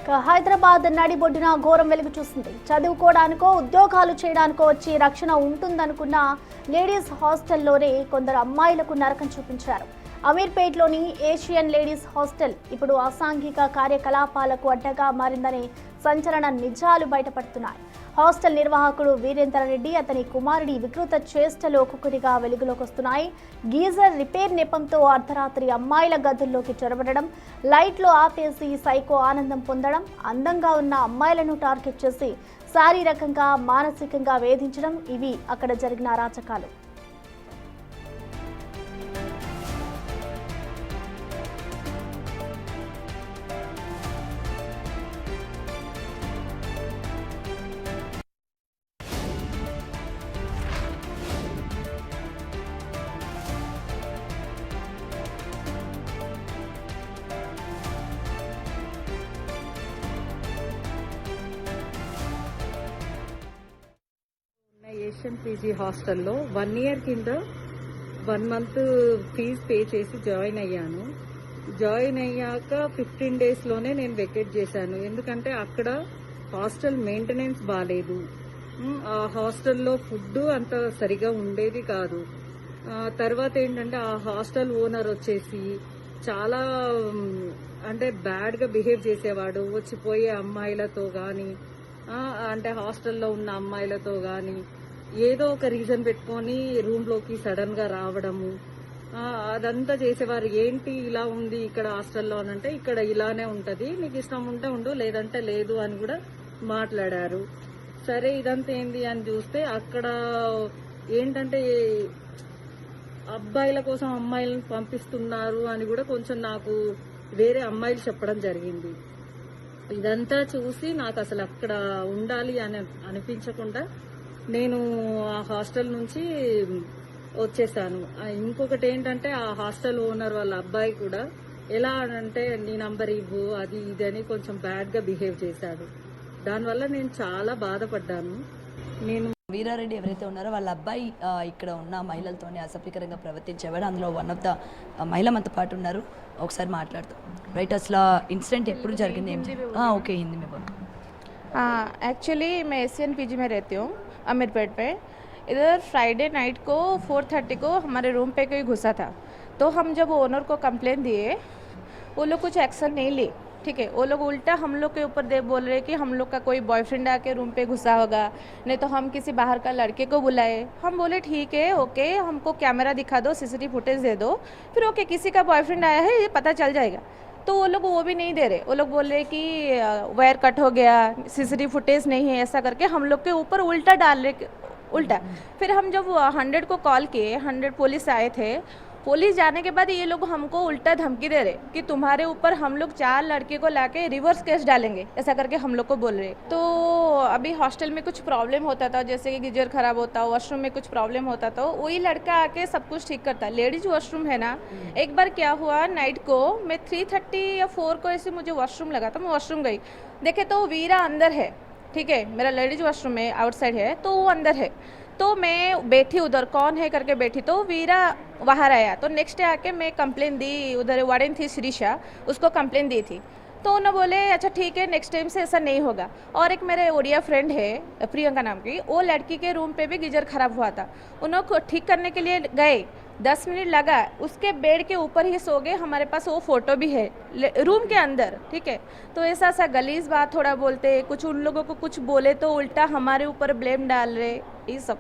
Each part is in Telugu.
హైదరాబాద్ నడిబొడ్డున ఘోరం వెలుగు చూసింది. చదువుకోవడానికో ఉద్యోగాలు చేయడానికో వచ్చి రక్షణ ఉంటుందనుకున్న లేడీస్ హాస్టల్లోనే కొందరు అమ్మాయిలకు నరకం చూపించారు. అమీర్పేట్లోని ఏషియన్ లేడీస్ హాస్టల్ ఇప్పుడు అసాంఘిక కార్యకలాపాలకు అడ్డగా మారిందనే సంచలన నిజాలు బయటపడుతున్నాయి. హాస్టల్ నిర్వాహకుడు వీరేందర్ రెడ్డి, అతని కుమారుడి వికృత చేష్టలు ఒక్కొక్కటిగా వెలుగులోకి వస్తున్నాయి. గీజర్ రిపేర్ నెపంతో అర్ధరాత్రి అమ్మాయిల గదుల్లోకి చొరబడడం, లైట్లు ఆపేసి సైకో ఆనందం పొందడం, అందంగా ఉన్న అమ్మాయిలను టార్గెట్ చేసి శారీరకంగా మానసికంగా వేధించడం ఇవి అక్కడ జరిగిన అరాచకాలు. ఏషియన్ పీజీ హాస్టల్లో 1 ఇయర్ కింద 1 మంత్ ఫీజు పే చేసి జాయిన్ అయ్యాను. జాయిన్ అయ్యాక 15 డేస్లోనే నేను వెకేట్ చేశాను. ఎందుకంటే అక్కడ హాస్టల్ మెయింటెనెన్స్ బాగాలేదు. ఆ హాస్టల్లో ఫుడ్ అంత సరిగా ఉండేది కాదు. తర్వాత ఏంటంటే ఆ హాస్టల్ ఓనర్ వచ్చేసి చాలా అంటే బ్యాడ్గా బిహేవ్ చేసేవాడు. వచ్చిపోయే అమ్మాయిలతో కానీ అంటే హాస్టల్లో ఉన్న అమ్మాయిలతో కానీ ఏదో ఒక రీజన్ పెట్టుకొని రూమ్లోకి సడన్గా రావడము అదంతా చేసేవారు. ఏంటి ఇలా ఉంది ఇక్కడ హాస్టల్లో అని అంటే, ఇక్కడ ఇలానే ఉంటుంది, నీకు ఇష్టం ఉంటే ఉండు లేదంటే లేదు అని కూడా మాట్లాడారు. సరే ఇదంతా ఏంది అని చూస్తే అక్కడ ఏంటంటే అబ్బాయిల కోసం అమ్మాయిలను పంపిస్తున్నారు అని కూడా కొంచెం నాకు వేరే అమ్మాయిలు చెప్పడం జరిగింది. ఇదంతా చూసి నాకు అసలు అక్కడ ఉండాలి అని అనిపించకుండా నేను ఆ హాస్టల్ నుంచి వచ్చేసాను. ఇంకొకటి ఏంటంటే ఆ హాస్టల్ ఓనర్ వాళ్ళ అబ్బాయి కూడా ఎలా అంటే నీ నంబర్ ఇవ్వు అది ఇది అని కొంచెం బ్యాడ్గా బిహేవ్ చేశాడు. దానివల్ల నేను చాలా బాధపడ్డాను. నేను వీరారెడ్డి ఎవరైతే ఉన్నారో వాళ్ళ అబ్బాయి ఇక్కడ ఉన్న మహిళలతోనే అసభ్యకరంగా ప్రవర్తించేవాడు. అందులో వన్ ఆఫ్ ద మహిళ మనతో పాటు ఉన్నారు, ఒకసారి మాట్లాడతాం. రైట్, అసలు ఇన్సిడెంట్ ఎప్పుడు జరిగింది? ఓకే, హింदी में बोलो. एक्चुअली मैं एशियन पीजी में रहती हूँ अमीरपेट पे. इधर फ्राइडे नाइट को 4:30 को हमारे रूम पे कोई घुसा था. तो हम जब ओनर को कंप्लेन दिए, वो लोग कुछ एक्शन नहीं ली. ठीक है, वो लोग उल्टा हम लोग के ऊपर बोल रहे कि हम लोग का कोई बॉयफ्रेंड आके रूम पे घुसा होगा, नहीं तो हम किसी बाहर का लड़के को बुलाए. हम बोले ठीक है, ओके, हमको कैमरा दिखा दो, सीसीटीवी फुटेज दे दो, फिर ओके किसी का बॉयफ्रेंड आया है ये पता चल जाएगा. तो वो लोग वो भी नहीं दे रहे. वो लोग बोल रहे कि वायर कट हो गया, सीसीटीवी फुटेज नहीं है, ऐसा करके हम लोग के ऊपर उल्टा डाल रहे. उल्टा फिर हम जब 100 को कॉल किए, 100 पुलिस आए थे. पुलिस जाने के बाद ये लोग हमको उल्टा धमकी दे रहे कि तुम्हारे ऊपर हम लोग 4 लड़के को लाके रिवर्स केस डालेंगे, ऐसा करके हम लोग को बोल रहे. तो अभी हॉस्टल में कुछ प्रॉब्लम होता था, जैसे कि गीजर खराब होता, वॉशरूम में कुछ प्रॉब्लम होता, तो वही लड़का आके सब कुछ ठीक करता. लेडीज वॉशरूम है ना, एक बार क्या हुआ नाइट को मैं 3:30 या 4 को ऐसे मुझे वॉशरूम लगा था, मैं वॉशरूम गई, देखे तो वीरा अंदर है. ठीक है, मेरा लेडीज वॉशरूम में आउटसाइड है तो वो अंदर है. तो मैं बैठी उधर कौन है करके बैठी, तो वीरा बाहर आया. तो नेक्स्ट डे आके मैं कंप्लेन दी, उधर वार्डन थी श्रीषा, उसको कंप्लेन दी थी. तो उन्होंने बोले अच्छा ठीक है नेक्स्ट टाइम से ऐसा नहीं होगा. और एक मेरे ओडिया फ्रेंड है प्रियंका नाम की, वो लड़की के रूम पे भी गीजर खराब हुआ था. उन्होंने ठीक करने के लिए गए, 10 मिनट लगा, उसके बेड के ऊपर ही सो गए. हमारे पास वो फोटो भी है रूम के अंदर. ठीक है, तो ऐसा सा गलीज बात थोड़ा बोलते, कुछ उन लोगों को कुछ बोले तो उल्टा हमारे ऊपर ब्लेम डाल रहे, ये सब.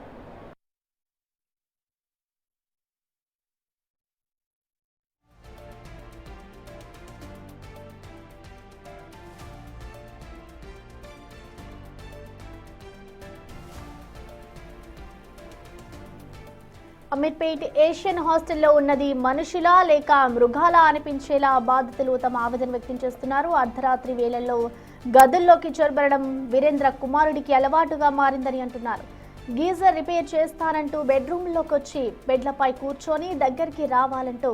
అమీర్పేట్ ఏషియన్ హాస్టల్లో ఉన్నది మనుషులా లేక మృగాలా అనిపించేలా బాధితులు తమ ఆవేదన వ్యక్తం చేస్తున్నారు. అర్ధరాత్రి వేళల్లో గదుల్లోకి చొరబడడం వీరేంద్ర కుమారుడికి అలవాటుగా మారిందని అంటున్నారు. గీజర్ రిపేర్ చేస్తానంటూ బెడ్రూమ్లోకి వచ్చి బెడ్లపై కూర్చొని దగ్గరికి రావాలంటూ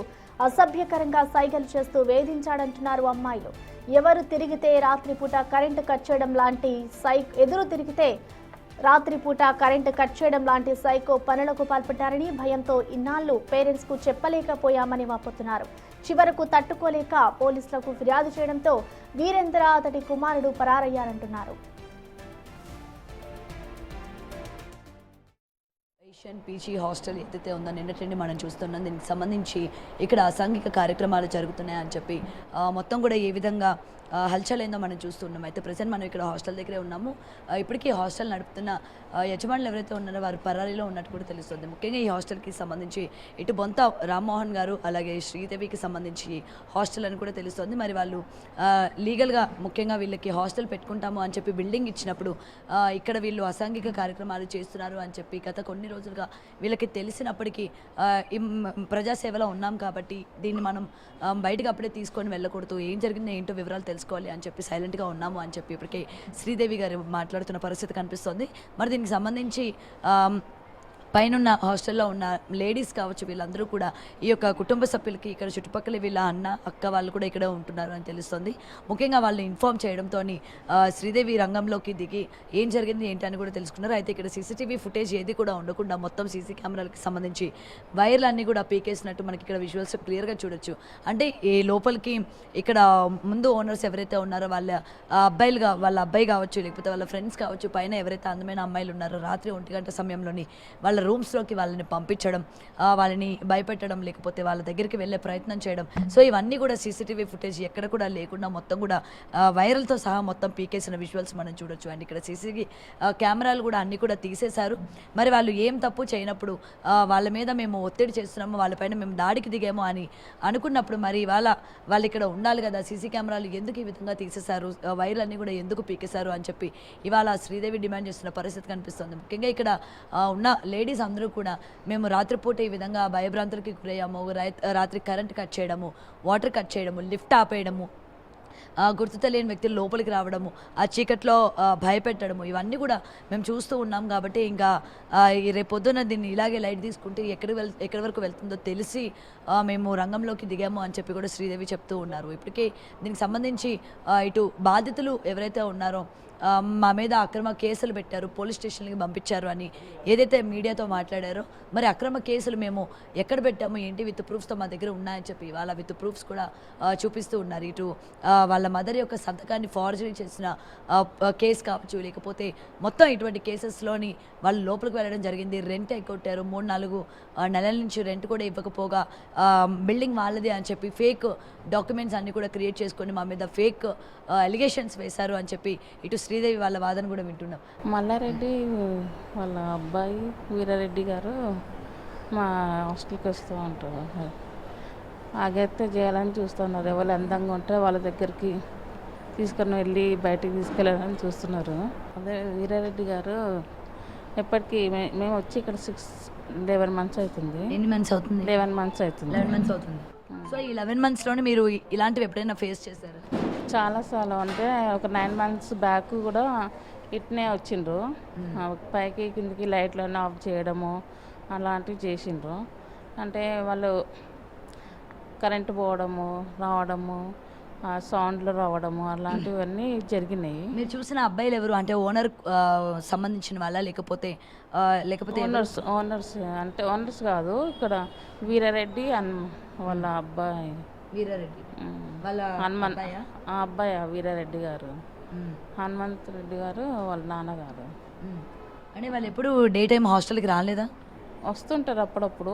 అసభ్యకరంగా సైగలు చేస్తూ వేధించాడంటున్నారు అమ్మాయిలు. ఎవరు తిరిగితే రాత్రిపూట కరెంటు కట్ చేయడం లాంటి ఎదురు తిరిగితే రాత్రిపూట కరెంటు కట్ చేయడం లాంటి సైకో పనులకు పాల్పడ్డారని, భయంతో ఇన్నాళ్లు పేరెంట్స్కు చెప్పలేకపోయామని వాపోతున్నారు. చివరకు తట్టుకోలేక పోలీసులకు ఫిర్యాదు చేయడంతో వీరేంద్ర అతడి కుమారుడు పరారయ్యారంటున్నారు. ఏషియన్ పీజీ హాస్టల్ ఏదైతే ఉందో నిన్నటి మనం చూస్తున్నాం. దీనికి సంబంధించి ఇక్కడ అసాంఘిక కార్యక్రమాలు జరుగుతున్నాయని చెప్పి మొత్తం కూడా ఏ విధంగా హల్చల్ అయిందో మనం చూస్తున్నాం. అయితే ప్రజెంట్ మనం ఇక్కడ హాస్టల్ దగ్గరే ఉన్నాము. ఇప్పటికీ హాస్టల్ నడుపుతున్న యజమానులు ఎవరైతే ఉన్నారో వారు పరారీలో ఉన్నట్టు కూడా తెలుస్తుంది. ముఖ్యంగా ఈ హాస్టల్కి సంబంధించి ఇటు బొంత రామ్మోహన్ గారు అలాగే శ్రీదేవికి సంబంధించి హాస్టల్ అని కూడా తెలుస్తుంది. మరి వాళ్ళు లీగల్గా ముఖ్యంగా వీళ్ళకి హాస్టల్ పెట్టుకుంటాము అని చెప్పి బిల్డింగ్ ఇచ్చినప్పుడు ఇక్కడ వీళ్ళు అసాంఘిక కార్యక్రమాలు చేస్తున్నారు అని చెప్పి గత కొన్ని రోజులుగా వీళ్ళకి తెలిసినప్పటికీ ప్రజాసేవలో ఉన్నాం కాబట్టి దీన్ని మనం బయటకు అప్పుడే తీసుకొని వెళ్ళకూడదు, ఏం జరిగిందో ఏంటో వివరాలు తెలుసుకోవాలి అని చెప్పి సైలెంట్గా ఉన్నాము అని చెప్పి ఇప్పటికే శ్రీదేవి గారు మాట్లాడుతున్న పరిస్థితి కనిపిస్తుంది. మరి దీనికి సంబంధించి పైన హాస్టల్లో ఉన్న లేడీస్ కావచ్చు వీళ్ళందరూ కూడా ఈ యొక్క కుటుంబ సభ్యులకి ఇక్కడ చుట్టుపక్కల వీళ్ళ అన్న అక్క వాళ్ళు కూడా ఇక్కడ ఉంటున్నారు అని తెలుస్తుంది. ముఖ్యంగా వాళ్ళు ఇన్ఫార్మ్ చేయడంతో శ్రీదేవి రంగంలోకి దిగి ఏం జరిగింది ఏంటి అని కూడా తెలుసుకున్నారు. అయితే ఇక్కడ సీసీటీవీ ఫుటేజ్ ఏది కూడా ఉండకుండా మొత్తం సీసీ కెమెరాలకి సంబంధించి వైర్లు అన్నీ కూడా పీకేసినట్టు మనకి ఇక్కడ విజువల్స్ క్లియర్గా చూడొచ్చు. అంటే ఈ లోపలికి ఇక్కడ ముందు ఓనర్స్ ఎవరైతే ఉన్నారో వాళ్ళ వాళ్ళ అబ్బాయి కావచ్చు లేకపోతే వాళ్ళ ఫ్రెండ్స్ కావచ్చు, పైన ఎవరైతే అందమైన అమ్మాయిలు ఉన్నారో రాత్రి 1 గంట సమయంలోని వాళ్ళ రూమ్స్లోకి వాళ్ళని పంపించడం, వాళ్ళని భయపెట్టడం, లేకపోతే వాళ్ళ దగ్గరికి వెళ్ళే ప్రయత్నం చేయడం. సో ఇవన్నీ కూడా సీసీటీవీ ఫుటేజ్ ఎక్కడ కూడా లేకుండా మొత్తం కూడా వైరల్తో సహా మొత్తం పీకేసిన విజువల్స్ మనం చూడొచ్చు. అండ్ ఇక్కడ సీసీ కెమెరాలు కూడా అన్నీ కూడా తీసేశారు. మరి వాళ్ళు ఏం తప్పు చేయనప్పుడు వాళ్ళ మీద మేము ఒత్తిడి చేస్తున్నాము, వాళ్ళపైన మేము దాడికి దిగాము అని అనుకున్నప్పుడు మరి వాళ్ళు ఇక్కడ ఉండాలి కదా, సీసీ కెమెరాలు ఎందుకు ఈ విధంగా తీసేశారు, వైర్లు అన్నీ కూడా ఎందుకు పీకేశారు అని చెప్పి ఇవాళ శ్రీదేవి డిమాండ్ చేస్తున్న పరిస్థితి కనిపిస్తుంది. ముఖ్యంగా ఇక్కడ ఉన్న లేడీస్ అందరూ కూడా మేము రాత్రిపూట ఈ విధంగా భయభ్రాంతులకి గురయ్యాము, రాత్రి కరెంట్ కట్ చేయడము, వాటర్ కట్ చేయడము, లిఫ్ట్ ఆపేయడము, గుర్తు తెలియని వ్యక్తులు లోపలికి రావడము, ఆ చీకట్లో భయపెట్టడము, ఇవన్నీ కూడా మేము చూస్తూ ఉన్నాం. కాబట్టి ఇంకా రేపు పొద్దున్న దీన్ని ఇలాగే లైట్ తీసుకుంటే ఎక్కడి వరకు వెళ్తుందో తెలిసి మేము రంగంలోకి దిగాము అని చెప్పి కూడా శ్రీదేవి చెప్తూ ఉన్నారు. ఇప్పటికే దీనికి సంబంధించి ఇటు బాధితులు ఎవరైతే ఉన్నారో మా మీద అక్రమ కేసులు పెట్టారు, పోలీస్ స్టేషన్కి పంపించారు అని ఏదైతే మీడియాతో మాట్లాడారో మరి అక్రమ కేసులు మేము ఎక్కడ పెట్టాము ఏంటి విత్ ప్రూఫ్స్తో మా దగ్గర ఉన్నాయని చెప్పి వాళ్ళ విత్ ప్రూఫ్స్ కూడా చూపిస్తూ ఉన్నారు. ఇటు వాళ్ళ మదర్ యొక్క సంతకాన్ని ఫార్జరీ చేసిన కేసు కావచ్చు, లేకపోతే మొత్తం ఇటువంటి కేసెస్లోని వాళ్ళు లోపలికి వెళ్ళడం జరిగింది. రెంట్ ఎక్కొట్టారు, 3-4 నెలల నుంచి రెంట్ కూడా ఇవ్వకపోగా బిల్డింగ్ వాళ్ళది అని చెప్పి ఫేక్ డాక్యుమెంట్స్ అన్నీ కూడా క్రియేట్ చేసుకొని మా మీద ఫేక్ అలిగేషన్స్ వేశారు అని చెప్పి ఇటు శ్రీదేవి వాళ్ళ వాదన కూడా వింటున్నాం. మల్లారెడ్డి వాళ్ళ అబ్బాయి వీరారెడ్డి గారు మా హాస్టల్కి వస్తూ ఉంటారు. ఆగైతే చేయాలని చూస్తున్నారు. ఎవరు అందంగా ఉంటే వాళ్ళ దగ్గరికి తీసుకొని వెళ్ళి బయటికి తీసుకెళ్ళాలని చూస్తున్నారు. అదే వీరారెడ్డి గారు ఎప్పటికీ మేము వచ్చి ఇక్కడ 11 months అవుతుంది. ఎన్ని మంత్స్ అవుతుంది? 11 months అవుతుంది. 11 months అవుతుంది. సో ఈ 11 monthsలోనే మీరు ఇలాంటివి ఎప్పుడైనా ఫేస్ చేశారు? చాలాసార్లు అంటే ఒక 9 months బ్యాక్ కూడా ఇట్నే వచ్చిండ్రు. పైకి కిందికి లైట్లన్నీ ఆఫ్ చేయడము అలాంటివి చేసిండ్రు. అంటే వాళ్ళు కరెంటు పోవడము రావడము, సౌండ్లు రావడము అలాంటివన్నీ జరిగినాయి. మీరు చూసిన అబ్బాయిలు ఎవరు? అంటే ఓనర్ సంబంధించిన వాళ్ళ లేకపోతే ఓనర్స్ అంటే ఓనర్స్ కాదు, ఇక్కడ వీరారెడ్డి వాళ్ళ అబ్బాయి వీరారెడ్డి వాళ్ళ అబ్బాయి వీరారెడ్డి గారు, హనుమంత్ రెడ్డి గారు వాళ్ళ నాన్నగారు. అంటే వాళ్ళు ఎప్పుడు డే టైం హాస్టల్కి రాలేదా? వస్తుంటారు అప్పుడప్పుడు.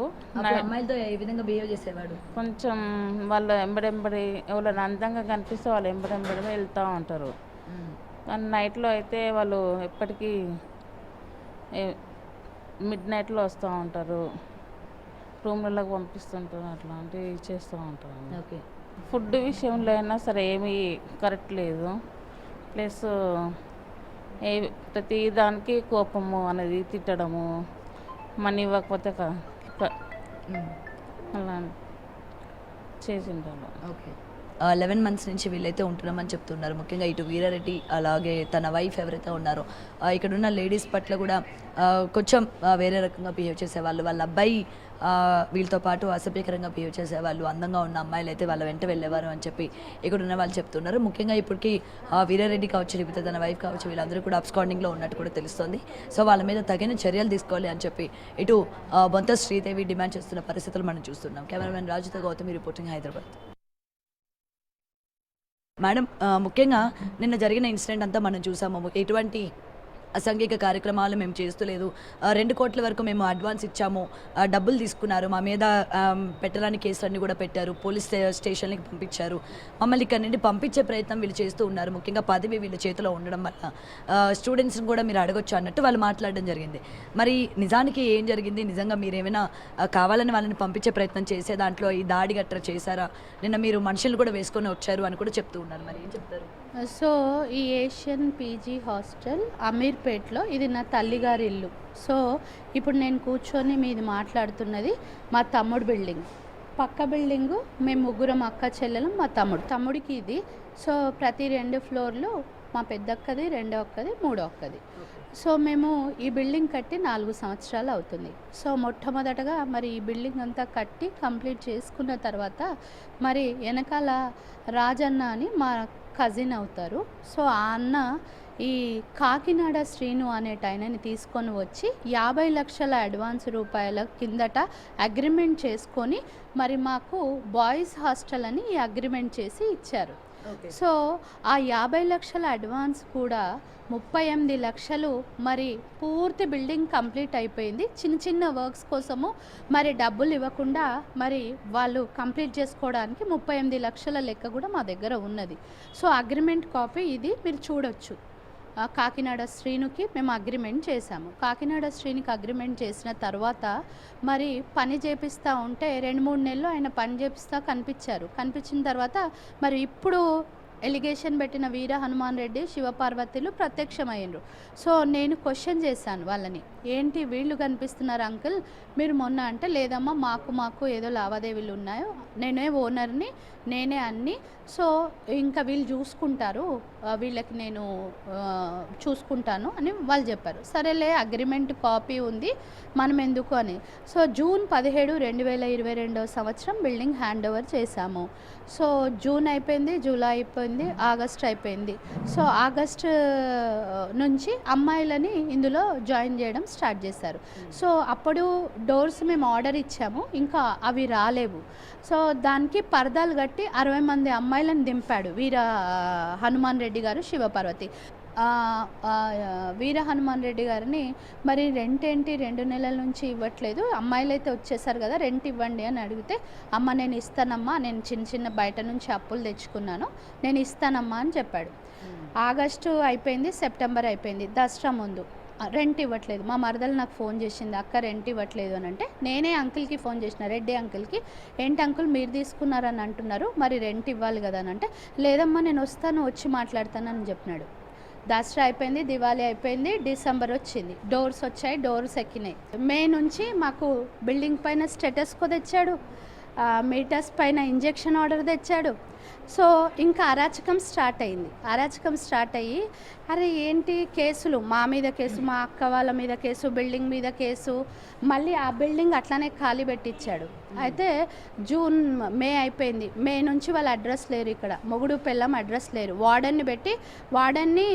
అమ్మాయిలతో ఏ విధంగా బిహేవ్ చేసేవాడు? కొంచెం వాళ్ళు ఎంబడెంబడి ఎవరైనా అందంగా కనిపిస్తే వాళ్ళు ఎంబడెంబడి వెళ్తూ ఉంటారు. కానీ నైట్లో అయితే వాళ్ళు ఎప్పటికీ మిడ్నైట్లో వస్తూ ఉంటారు, రూమ్లలోకి పంపిస్తుంటారు, అట్లాంటివి చేస్తూ ఉంటారు. ఓకే. ఫుడ్ విషయంలో అయినా సరే ఏమీ కరెక్ట్ లేదు. ప్లస్ ప్రతి దానికి కోపము అనేది, తిట్టడము, మనీ ఇవ్వకపోతే అలా చేసింటారు. ఓకే. 11 మంత్స్ నుంచి వీళ్ళైతే ఉంటున్నామని చెప్తున్నారు. ముఖ్యంగా ఇటు వీరారెడ్డి అలాగే తన వైఫ్ ఎవరైతే ఉన్నారో ఇక్కడున్న లేడీస్ పట్ల కూడా కొంచెం వేరే రకంగా బిహేవ్ చేసేవాళ్ళు. వాళ్ళ అబ్బాయి వీళ్ళతో పాటు అసభ్యకరంగా బిహేవ్ చేసేవాళ్ళు. అందంగా ఉన్న అమ్మాయిలు అయితే వాళ్ళ వెంట వెళ్ళేవారు అని చెప్పి ఇక్కడ ఉన్న వాళ్ళు చెప్తున్నారు. ముఖ్యంగా ఇప్పటికీ వీరారెడ్డి కావచ్చు, లేకపోతే తన వైఫ్ కావచ్చు, వీళ్ళందరూ కూడా అబ్స్కాండింగ్లో ఉన్నట్టు కూడా తెలుస్తుంది. సో వాళ్ళ మీద తగిన చర్యలు తీసుకోవాలి అని చెప్పి ఇటు బొంత శ్రీదేవి డిమాండ్ చేస్తున్న పరిస్థితులు మనం చూస్తున్నాం. కెమెరామెన్ రాజుతో గౌతమి రిపోర్టింగ్, హైదరాబాద్. మేడం, ముఖ్యంగా నిన్న జరిగిన ఇన్సిడెంట్ అంతా మనం చూసాము. ఎటువంటి అసాంఘిక కార్యక్రమాలు మేము చేస్తలేదు, 2 కోట్ల వరకు మేము అడ్వాన్స్ ఇచ్చాము, డబ్బులు తీసుకున్నారు, మా మీద పెట్టడానికి కేసులన్నీ కూడా పెట్టారు, పోలీస్ స్టేషన్కి పంపించారు, మమ్మల్ని ఇక్కడ నుండి పంపించే ప్రయత్నం వీళ్ళు చేస్తూ ఉన్నారు. ముఖ్యంగా పదవి వీళ్ళ చేతిలో ఉండడం వల్ల స్టూడెంట్స్ని కూడా మీరు అడగొచ్చు అన్నట్టు వాళ్ళు మాట్లాడడం జరిగింది. మరి నిజానికి ఏం జరిగింది? నిజంగా మీరు ఏమైనా కావాలని వాళ్ళని పంపించే ప్రయత్నం చేసే దాంట్లో ఈ దాడి గట్రా చేశారా? నిన్న మీరు మనుషులు కూడా వేసుకొని వచ్చారు అని కూడా చెప్తూ ఉన్నారు. మరి ఏం చెప్తారు? సో ఈ ఏషియన్ పీజీ హాస్టల్ అమీర్పేట్లో ఇది నా తల్లిగారి ఇల్లు. సో ఇప్పుడు నేను కూర్చొని మీది మాట్లాడుతున్నది మా తమ్ముడు బిల్డింగ్. పక్క బిల్డింగు మేము ముగ్గురం అక్క చెల్లెలం, మా తమ్ముడికి ఇది. సో ప్రతి 2 ఫ్లోర్లు మా పెద్దక్కది, రెండో అక్కది, మూడో అక్కది. సో మేము ఈ బిల్డింగ్ కట్టి 4 సంవత్సరాలు అవుతుంది. సో మొట్టమొదటగా మరి ఈ బిల్డింగ్ అంతా కట్టి కంప్లీట్ చేసుకున్న తర్వాత మరి వెనకాల రాజన్న అని మా కజిన్ అవుతారు. సో ఆ అన్న ఈ కాకినాడ శ్రీను అనేట ఆయనని తీసుకొని వచ్చి 50 లక్షల అడ్వాన్స్ రూపాయల కిందట అగ్రిమెంట్ చేసుకొని మరి మాకు బాయ్స్ హాస్టల్ అని ఈ అగ్రిమెంట్ చేసి ఇచ్చారు. సో ఆ 50 లక్షల అడ్వాన్స్ కూడా 38 లక్షలు మరి పూర్తి బిల్డింగ్ కంప్లీట్ అయిపోయింది. చిన్న వర్క్స్ కోసము మరి డబ్బులు ఇవ్వకుండా మరి వాళ్ళు కంప్లీట్ చేసుకోవడానికి 38 లక్షల లెక్క కూడా మా దగ్గర ఉన్నది. సో అగ్రిమెంట్ కాపీ ఇది మీరు చూడొచ్చు. కాకినాడ శ్రీనుకి మేము అగ్రిమెంట్ చేశాము. కాకినాడ శ్రీనికి అగ్రిమెంట్ చేసిన తర్వాత మరి పని చేపిస్తూ ఉంటే 2-3 నెలలు ఆయన పని చేపిస్తూ కనిపించిన తర్వాత మరి ఇప్పుడు ఎలిగేషన్ పెట్టిన వీర హనుమాన్ రెడ్డి, శివపార్వతులు ప్రత్యక్షమైనరు. సో నేను క్వశ్చన్ చేశాను వాళ్ళని, ఏంటి వీళ్ళు కనిపిస్తున్నారు అంకుల్, మీరు మొన్న అంటే లేదమ్మా మాకు ఏదో లావాదేవీలు ఉన్నాయో, నేనే ఓనర్ని, నేనే అన్ని, సో ఇంకా వీళ్ళు చూసుకుంటారు, వీళ్ళకి నేను చూసుకుంటాను అని వాళ్ళు చెప్పారు. సరేలే అగ్రిమెంట్ కాపీ ఉంది మనం ఎందుకు అని. సో జూన్ 17, 2022 సంవత్సరం బిల్డింగ్ హ్యాండ్ ఓవర్ చేశాము. సో జూన్ అయిపోయింది, జూలై అయిపోయింది, ఆగస్ట్ అయిపోయింది. సో ఆగస్ట్ నుంచి అమ్మాయిలని ఇందులో జాయిన్ చేయడం స్టార్ట్ చేశారు. సో అప్పుడు డోర్స్ మేము ఆర్డర్ ఇచ్చాము, ఇంకా అవి రాలేవు. సో దానికి పరదాలు కట్టి 60 మంది అమ్మాయిలను దింపాడు వీర హనుమాన్ రెడ్డి గారు, శివపార్వతి. వీర హనుమాన్ రెడ్డి గారిని మరి రెంట్ ఏంటి 2 నెలల నుంచి ఇవ్వట్లేదు, అమ్మాయిలు అయితే వచ్చేసారు కదా రెంట్ ఇవ్వండి అని అడిగితే, అమ్మ నేను ఇస్తానమ్మా, నేను చిన్న బయట నుంచి అప్పులు తెచ్చుకున్నాను, నేను ఇస్తానమ్మా అని చెప్పాడు. ఆగస్టు అయిపోయింది, సెప్టెంబర్ అయిపోయింది, దసరా ముందు రెంట్ ఇవ్వట్లేదు. మా మరదలు నాకు ఫోన్ చేసింది, అక్క రెంట్ ఇవ్వట్లేదు అని అంటే నేనే అంకుల్కి ఫోన్ చేసిన, రెడ్డి అంకుల్కి, ఏంటి అంకుల్ మీరు తీసుకున్నారని అంటున్నారు, మరి రెంట్ ఇవ్వాలి కదా అని అంటే, లేదమ్మా నేను వస్తాను, వచ్చి మాట్లాడతానని చెప్పినాడు. దసరా అయిపోయింది, దివాళీ అయిపోయింది, డిసెంబర్ వచ్చింది, డోర్స్ వచ్చాయి, డోర్స్ ఎక్కినాయి. మే నుంచి మాకు బిల్డింగ్ పైన స్టేటస్కో తెచ్చాడు, మీటర్స్ పైన ఇంజెక్షన్ ఆర్డర్ తెచ్చాడు. సో ఇంకా అరాచకం స్టార్ట్ అయ్యి అరే ఏంటి కేసులు, మా మీద కేసు, మా అక్క వాళ్ళ మీద కేసు, బిల్డింగ్ మీద కేసు, మళ్ళీ ఆ బిల్డింగ్ అట్లానే ఖాళీ పెట్టించాడు. అయితే మే అయిపోయింది, మే నుంచి వాళ్ళ అడ్రస్ లేరు, ఇక్కడ మొగుడు పెళ్ళం అడ్రస్ లేరు, వార్డన్ని పెట్టి వార్డన్ని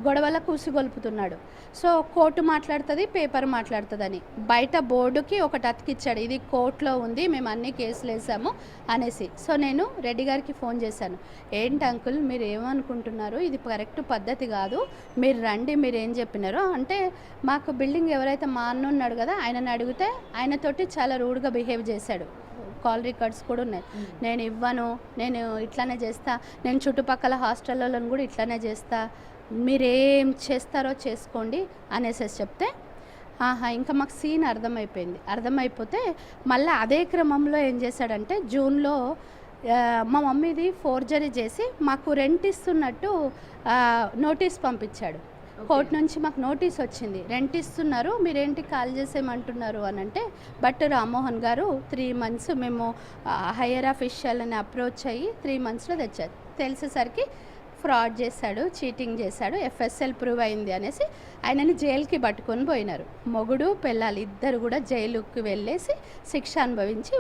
గొడవల కూసిగొల్పుతున్నాడు. సో కోర్టు మాట్లాడుతుంది, పేపర్ మాట్లాడుతుందని బయట బోర్డుకి ఒకటి అతికిచ్చాడు, ఇది కోర్టులో ఉంది, మేము అన్ని కేసులు వేసాము అనేసి. సో నేను రెడ్డి గారికి ఫోన్ చేశాను, ఏంటి అంకుల్ మీరు ఏమనుకుంటున్నారు, ఇది కరెక్ట్ పద్ధతి కాదు, మీరు రండి, మీరు ఏం చెప్పినారో అంటే, మాకు బిల్డింగ్ ఎవరైతే మా అన్న ఉన్నాడు కదా ఆయనని అడిగితే ఆయనతోటి చాలా రూడ్గా బిహేవ్ చేశాడు. కాల్ రికార్డ్స్ కూడా ఉన్నాయి, నేను ఇవ్వను, నేను ఇట్లానే చేస్తా, నేను చుట్టుపక్కల హాస్టళ్ళలో కూడా ఇట్లానే చేస్తా, మీరేం చేస్తారో చేసుకోండి అనేసి చెప్తే, ఇంకా మాకు సీన్ అర్థమైపోతే మళ్ళీ అదే క్రమంలో ఏం చేశాడంటే, జూన్లో మా మమ్మీది ఫోర్జరీ చేసి మాకు రెంట్ ఇస్తున్నట్టు నోటీస్ పంపించాడు. కోర్టు నుంచి మాకు నోటీస్ వచ్చింది, రెంట్ ఇస్తున్నారు, మీరేంటి కాల్ చేసేయమంటున్నారు అని అంటే, బట్ రామ్మోహన్ గారు 3 months మేము హయ్యర్ అఫీషియల్ని అప్రోచ్ అయ్యి 3 monthsలో తెచ్చారు. తెలిసేసరికి ఫ్రాడ్ చేశాడు, చీటింగ్ చేశాడు, FSL ప్రూవ్ అయింది అనేసి ఆయనని జైలుకి పట్టుకొని పోయినారు. మొగుడు పెళ్ళాలి ఇద్దరు కూడా జైలుకి వెళ్ళేసి శిక్ష అనుభవించి